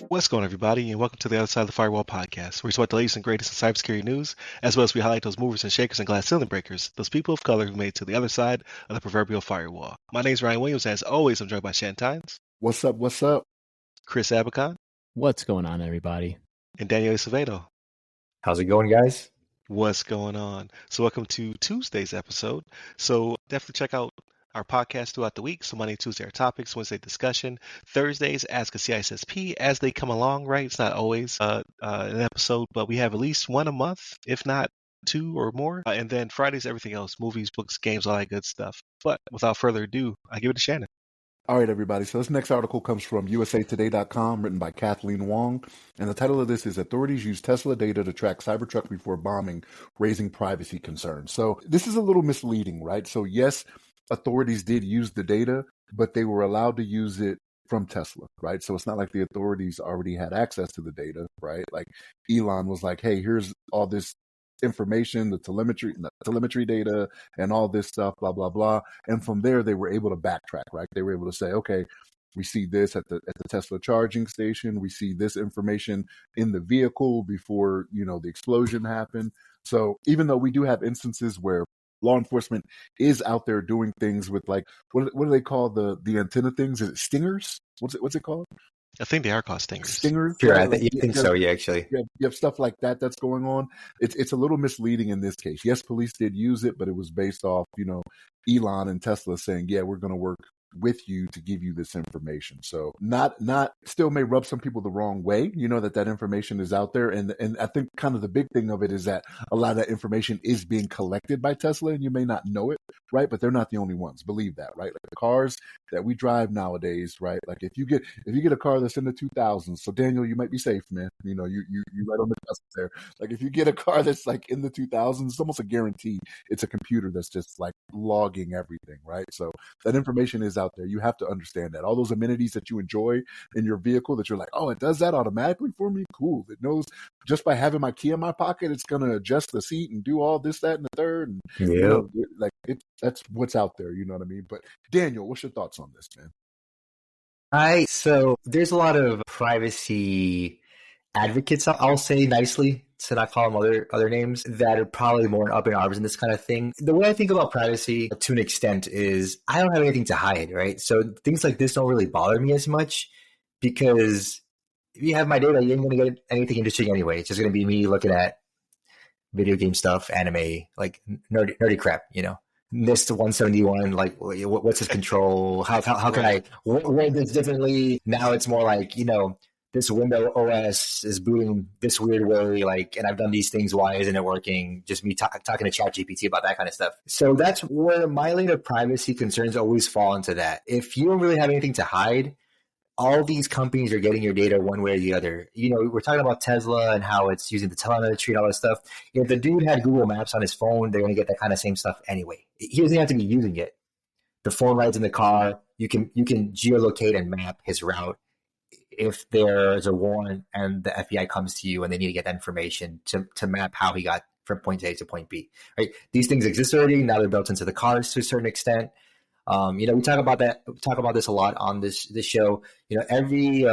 What's going on, everybody, and welcome to the Other Side of the Firewall podcast, where we talk the latest and greatest in cybersecurity news, as well as we highlight those movers and shakers and glass ceiling breakers, those people of color who made it to the other side of the proverbial firewall. My name is Ryan Williams, and as always, I'm joined by Shan Tynes. What's up? What's up? Chris Abacon. What's going on, everybody? And Daniel Acevedo. How's it going, guys? What's going on? So welcome to Tuesday's episode. So definitely check out our podcast throughout the week. So Monday, Tuesday are topics, Wednesday discussion, Thursdays ask a CISSP as they come along, right? It's not always an episode, but we have at least one a month, if not two or more. And then Fridays, everything else, movies, books, games, all that good stuff. But without further ado, I give it to Shannon. All right, everybody. So this next article comes from usatoday.com, written by Kathleen Wong. And the title of this is Authorities Use Tesla Data to Track Cybertruck Before Bombing, Raising Privacy Concerns. So this is a little misleading, right? So yes, authorities did use the data, but they were allowed to use it from Tesla, right? So it's not like the authorities already had access to the data, right? Like Elon was like, hey, here's all this information, the telemetry data and all this stuff, blah, blah, blah. And from there, they were able to backtrack, right? They were able to say, okay, we see this at the Tesla charging station. We see this information in the vehicle before, the explosion happened. So even though we do have instances where law enforcement is out there doing things with, like, what do they call the antenna things? Is it stingers? What's it called? I think they are called stingers. Stingers? Sure, I think so, yeah, actually. You have stuff like that that's going on. It's a little misleading in this case. Yes, police did use it, but it was based off, Elon and Tesla saying, yeah, we're going to work with you to give you this information. So not still may rub some people the wrong way, that information is out there. And I think kind of the big thing of it is that a lot of that information is being collected by Tesla, and you may not know it, right? But they're not the only ones. Believe that, right? Like the cars that we drive nowadays, right? Like if you get a car that's in the 2000s, so Daniel, you might be safe, man. You right on the cusp there. Like if you get a car that's like in the 2000s, it's almost a guarantee it's a computer that's just like logging everything, right? So that information is out there. You have to understand that all those amenities that you enjoy in your vehicle, that you're like, oh, it does that automatically for me. Cool. It knows just by having my key in my pocket, it's going to adjust the seat and do all this, that, and the third. And, that's what's out there. You know what I mean? But Daniel, what's your thoughts on this, man? So there's a lot of privacy advocates, I'll say nicely, to not call them other names, that are probably more up in arms in this kind of thing. The way I think about privacy to an extent is I don't have anything to hide, right? So things like this don't really bother me as much, because if you have my data, you ain't going to get anything interesting anyway. It's just going to be me looking at video game stuff, anime, like nerdy crap, NIST 171, like what's his control? How can I word this differently? Now it's more like, this Windows OS is booting this weird way, like, and I've done these things. Why isn't it working? Just me talking to ChatGPT about that kind of stuff. So that's where my lane of privacy concerns always fall into that. If you don't really have anything to hide, all these companies are getting your data one way or the other. We're talking about Tesla and how it's using the telemetry and all that stuff. If the dude had Google Maps on his phone, they're going to get that kind of same stuff anyway. He doesn't have to be using it. The phone rides in the car. You can geolocate and map his route. If there's a warrant and the FBI comes to you and they need to get that information to map how he got from point A to point B, right? These things exist already. Now they're built into the cars to a certain extent. We talk about that. We talk about this a lot on this show. Every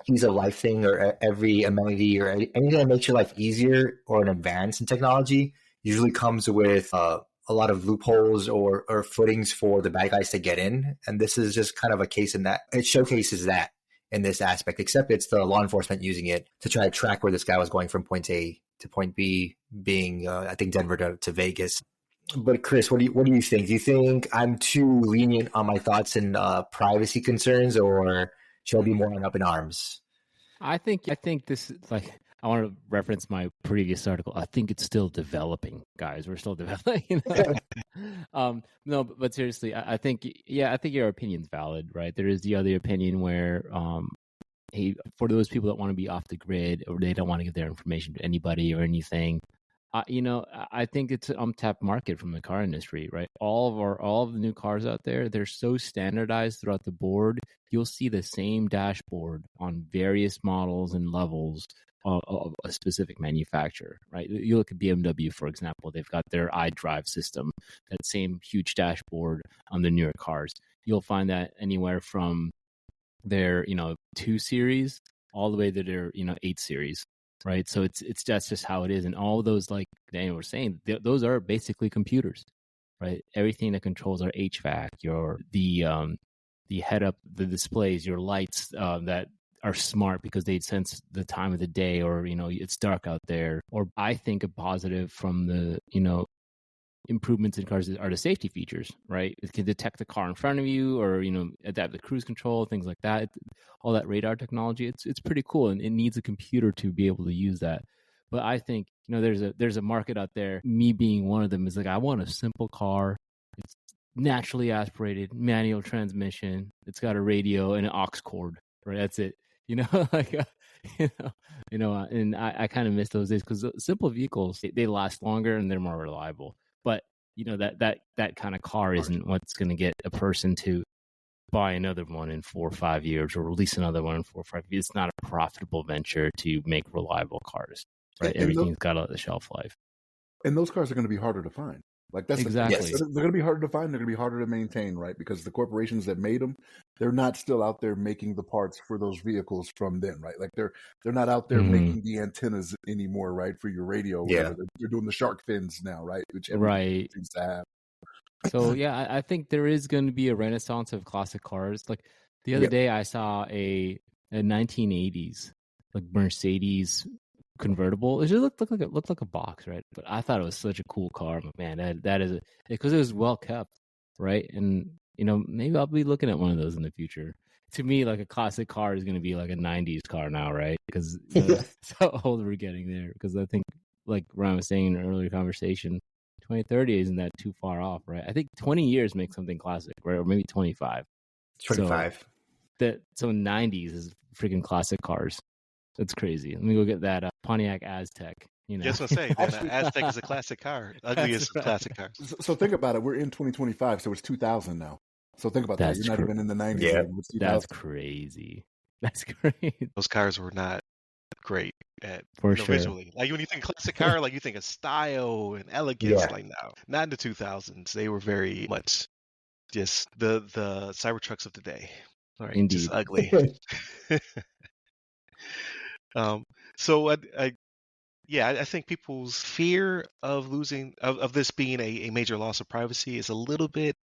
ease of life thing or every amenity or anything that makes your life easier or an advance in technology usually comes with a lot of loopholes or footings for the bad guys to get in. And this is just kind of a case in that it showcases that in this aspect, except it's the law enforcement using it to try to track where this guy was going from point A to point B, being, I think, Denver to Vegas. But Chris, what do you think? Do you think I'm too lenient on my thoughts and privacy concerns, or should I be more up in arms? I think this is like, I want to reference my previous article. I think it's still developing, guys. We're still developing. No, but seriously, I think your opinion's valid, right? There is the other opinion where, hey, for those people that want to be off the grid or they don't want to give their information to anybody or anything, I think it's an untapped market from the car industry, right? All of the new cars out there, they're so standardized throughout the board. You'll see the same dashboard on various models and levels a specific manufacturer, right? You look at BMW, for example, they've got their iDrive system, that same huge dashboard on the newer cars. You'll find that anywhere from their 2 series all the way to their 8 series, right? So it's that's just how it is. And all those, like Daniel was saying, those are basically computers, right? Everything that controls our HVAC, the head up, the displays, your lights that are smart because they sense the time of the day, or it's dark out there. Or I think a positive from the improvements in cars are the safety features, right? It can detect the car in front of you, or adapt the cruise control, things like that. All that radar technology, it's pretty cool, and it needs a computer to be able to use that. But I think there's a market out there. Me being one of them is like, I want a simple car. It's naturally aspirated, manual transmission. It's got a radio and an aux cord, right? That's it. Like and I kind of miss those days, because simple vehicles, they last longer and they're more reliable. But that kind of car isn't what's going to get a person to buy another one in 4 or 5 years, or release another one in 4 or 5 years. It's not a profitable venture to make reliable cars, right? Everything's got a shelf life. And those cars are going to be harder to find. Like, that's exactly. They're going to be harder to find. They're going to be harder to maintain, right? Because the corporations that made them, they're not still out there making the parts for those vehicles from then, right? Like they're not out there making the antennas anymore, right, for your radio. Yeah, they're doing the shark fins now, right? Which right. seems to have. So yeah, I think there is going to be a renaissance of classic cars. Like the other day, I saw a 1980s like Mercedes convertible. It just looked like a box, right? But I thought it was such a cool car. I'm like, man, that is because it was well kept, right? And maybe I'll be looking at one of those in the future. To me, like a classic car is going to be like a 90s car now, right? Because that's how old we're getting there. Because I think, like Ryan was saying in an earlier conversation, 2030 isn't that too far off, right? I think 20 years makes something classic, right? Or maybe 25. 25. So 90s is freaking classic cars. That's crazy. Let me go get that Pontiac Aztec. Yes, I say that Aztec is a classic car. Ugliest classic car. So think about it. We're in 2025, so it's 2000 now. So think about that. You're not even in the 90s. Yeah, that's crazy. That's great. Those cars were not great for sure. Visually. Like when you think classic car, like you think of style and elegance. Yeah. Like no, not in the 2000s. They were very much just the Cybertrucks of the day. All right, indeed, just ugly. So I think people's fear of losing of this being a major loss of privacy is a little bit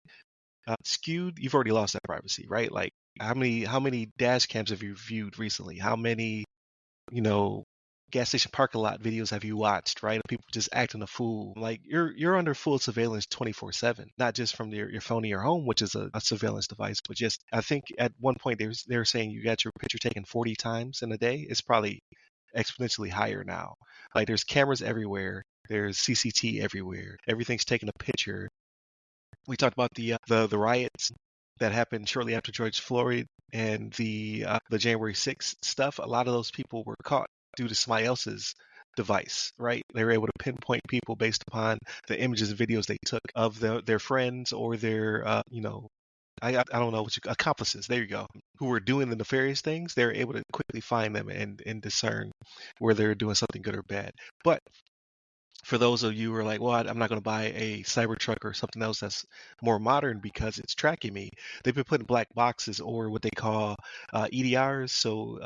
skewed. You've already lost that privacy, right? Like how many dash cams have you viewed recently? How many gas station parking lot videos have you watched, right? People just acting a fool. Like you're under full surveillance 24/7, not just from your phone in your home, which is a surveillance device, but just I think at one point they were saying you got your picture taken 40 times in a day. It's probably exponentially higher now. Like there's cameras everywhere, there's CCT everywhere. Everything's taking a picture. We talked about the riots that happened shortly after George Floyd and the January 6th stuff. A lot of those people were caught due to somebody else's device, right? They were able to pinpoint people based upon the images and videos they took of their friends or their I don't know, accomplices, there you go, who were doing the nefarious things. They're able to quickly find them and discern where they're doing something good or bad. But for those of you who are like, well, I'm not going to buy a Cybertruck or something else that's more modern because it's tracking me, they've been putting black boxes or what they call EDRs, so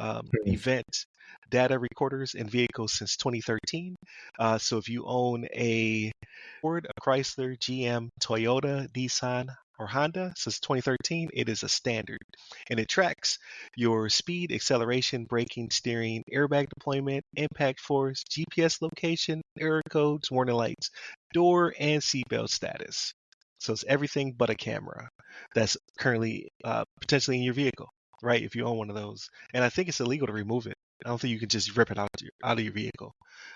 event data recorders in vehicles since 2013. So if you own a Ford, a Chrysler, GM, Toyota, Nissan, or Honda since 2013, it is a standard. And it tracks your speed, acceleration, braking, steering, airbag deployment, impact force, GPS location, error codes, warning lights, door and seatbelt status. So it's everything but a camera that's currently potentially in your vehicle, right? If you own one of those. And I think it's illegal to remove it. I don't think you can just rip it out of your vehicle.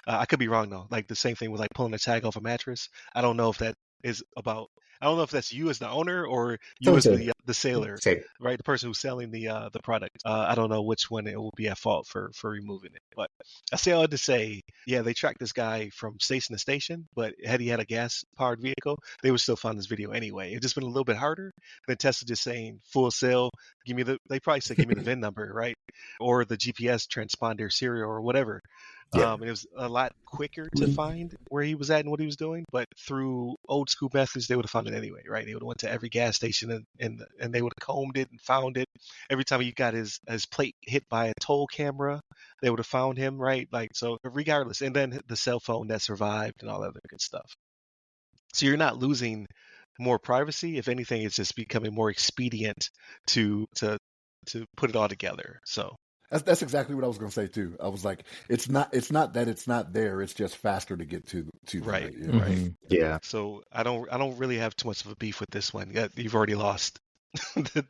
I could be wrong though. Like the same thing with like pulling a tag off a mattress. I don't know if that is about I don't know if that's you as the owner or you So as good. the sailor, Say, right? The person who's selling the product. I don't know which one it will be at fault for removing it. But I say all to say, yeah, they tracked this guy from station to station, but had he had a gas powered vehicle, they would still find this video anyway. It's just been a little bit harder than Tesla just saying full sale. They probably said give me the VIN number, right? Or the GPS transponder serial or whatever. yeah. It was a lot quicker to find where he was at and what he was doing, but through old school methods, they would have found it anyway, right? They would have went to every gas station and they would have combed it and found it. Every time he got his plate hit by a toll camera, they would have found him, right? Like, so regardless. And then the cell phone that survived and all that other good stuff. So you're not losing more privacy. If anything, it's just becoming more expedient to put it all together. So That's exactly what I was going to say too. I was like, it's not that it's not there. It's just faster to get to them. right, Yeah. right. Yeah. So I don't really have too much of a beef with this one. You've already lost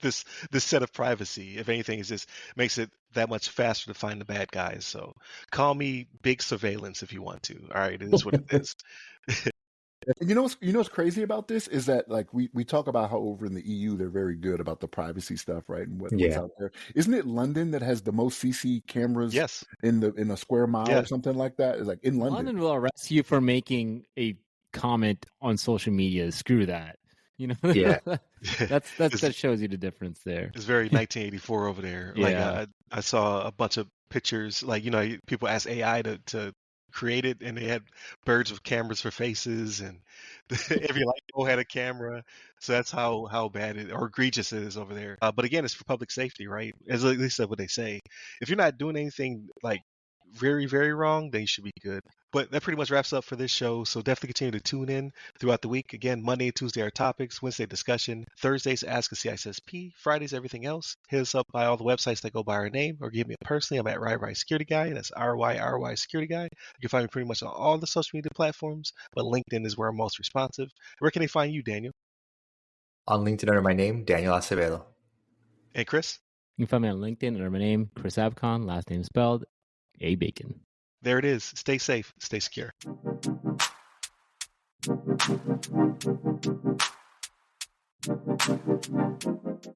this set of privacy. If anything, it just makes it that much faster to find the bad guys. So call me big surveillance if you want to. All right, it is what it is. And what's crazy about this is that like we talk about how over in the EU they're very good about the privacy stuff, right? And what's Yeah. out there. Isn't it London that has the most CC cameras Yes. in a square mile Yeah. or something like that? It's like in London. London will arrest you for making a comment on social media. Screw that. You know, Yeah. that shows you the difference there. It's very 1984 over there. Yeah. Like I saw a bunch of pictures. Like people ask AI to create it, and they had birds with cameras for faces, and every light pole had a camera. So that's how bad it or egregious it is over there. But again, it's for public safety, right? As at least that's what they say. If you're not doing anything like very, very wrong, then you should be good. But that pretty much wraps up for this show. So definitely continue to tune in throughout the week. Again, Monday and Tuesday are topics, Wednesday discussion, Thursdays Ask a CISSP, Fridays everything else. Hit us up by all the websites that go by our name, or give me personally. I'm at RYRY Security Guy. That's RYRY Security Guy. You can find me pretty much on all the social media platforms, but LinkedIn is where I'm most responsive. Where can they find you, Daniel? On LinkedIn under my name, Daniel Acevedo. And Chris? You can find me on LinkedIn under my name, Chris Abcon, last name spelled A Bacon. There it is. Stay safe. Stay secure.